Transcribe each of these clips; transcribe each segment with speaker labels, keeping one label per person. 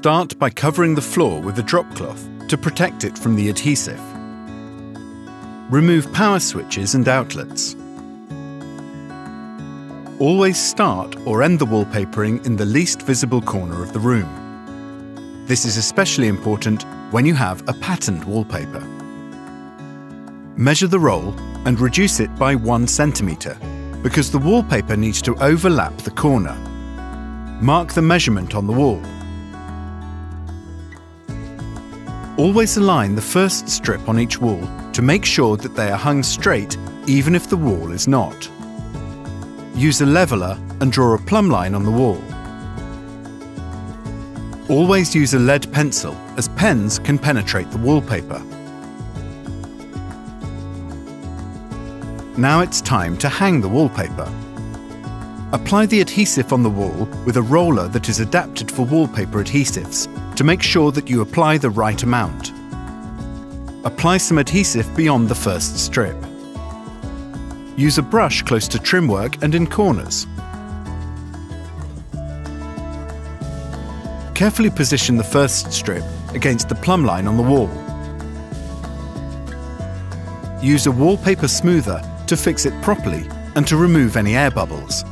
Speaker 1: Start by covering the floor with a drop cloth to protect it from the adhesive. Remove power switches and outlets. Always start or end the wallpapering in the least visible corner of the room. This is especially important when you have a patterned wallpaper. Measure the roll and reduce it by 1 centimetre because the wallpaper needs to overlap the corner. Mark the measurement on the wall. Always align the first strip on each wall to make sure that they are hung straight even if the wall is not. Use a leveller and draw a plumb line on the wall. Always use a lead pencil, as pens can penetrate the wallpaper. Now it's time to hang the wallpaper. Apply the adhesive on the wall with a roller that is adapted for wallpaper adhesives to make sure that you apply the right amount. Apply some adhesive beyond the first strip. Use a brush close to trim work and in corners. Carefully position the first strip against the plumb line on the wall. Use a wallpaper smoother to fix it properly and to remove any air bubbles.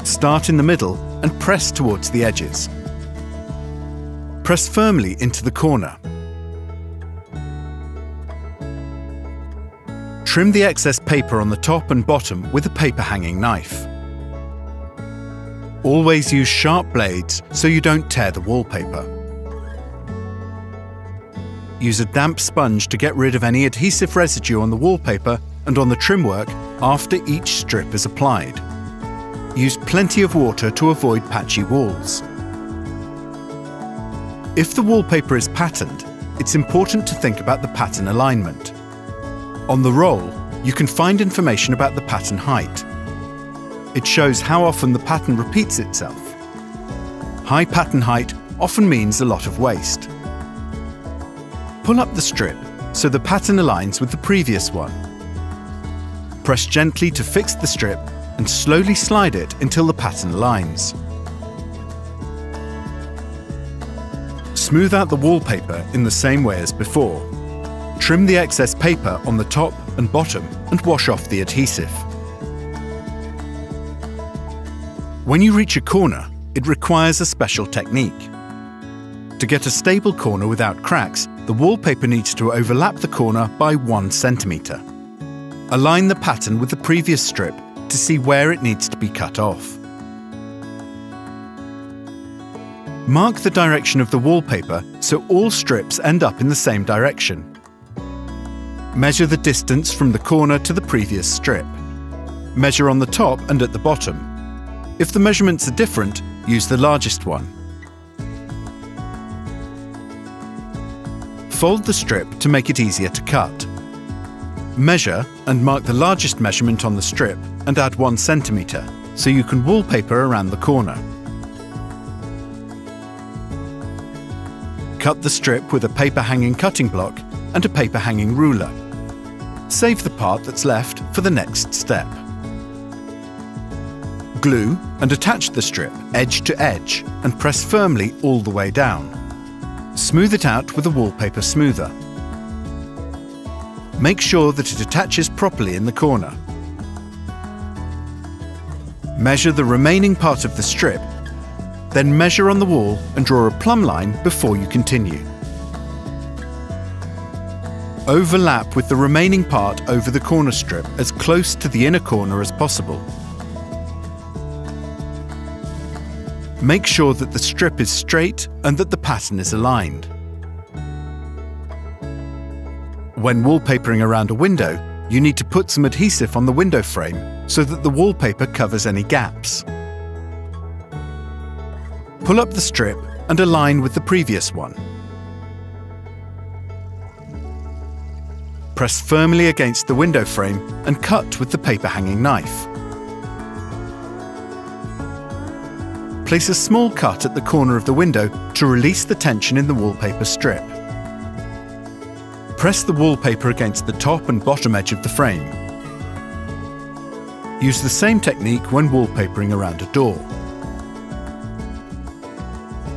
Speaker 1: Start in the middle and press towards the edges. Press firmly into the corner. Trim the excess paper on the top and bottom with a paper hanging knife. Always use sharp blades so you don't tear the wallpaper. Use a damp sponge to get rid of any adhesive residue on the wallpaper and on the trim work after each strip is applied. Use plenty of water to avoid patchy walls. If the wallpaper is patterned, it's important to think about the pattern alignment. On the roll, you can find information about the pattern height. It shows how often the pattern repeats itself. High pattern height often means a lot of waste. Pull up the strip so the pattern aligns with the previous one. Press gently to fix the strip and slowly slide it until the pattern aligns. Smooth out the wallpaper in the same way as before. Trim the excess paper on the top and bottom and wash off the adhesive. When you reach a corner, it requires a special technique. To get a stable corner without cracks, the wallpaper needs to overlap the corner by 1 centimetre. Align the pattern with the previous strip to see where it needs to be cut off. Mark the direction of the wallpaper so all strips end up in the same direction. Measure the distance from the corner to the previous strip. Measure on the top and at the bottom. If the measurements are different, use the largest one. Fold the strip to make it easier to cut. Measure and mark the largest measurement on the strip and add 1 centimetre, so you can wallpaper around the corner. Cut the strip with a paper hanging cutting block and a paper hanging ruler. Save the part that's left for the next step. Glue and attach the strip edge to edge and press firmly all the way down. Smooth it out with a wallpaper smoother. Make sure that it attaches properly in the corner. Measure the remaining part of the strip, then measure on the wall and draw a plumb line before you continue. Overlap with the remaining part over the corner strip as close to the inner corner as possible. Make sure that the strip is straight and that the pattern is aligned. When wallpapering around a window, you need to put some adhesive on the window frame so that the wallpaper covers any gaps. Pull up the strip and align with the previous one. Press firmly against the window frame and cut with the paper hanging knife. Place a small cut at the corner of the window to release the tension in the wallpaper strip. Press the wallpaper against the top and bottom edge of the frame. Use the same technique when wallpapering around a door.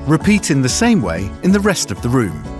Speaker 1: Repeat in the same way in the rest of the room.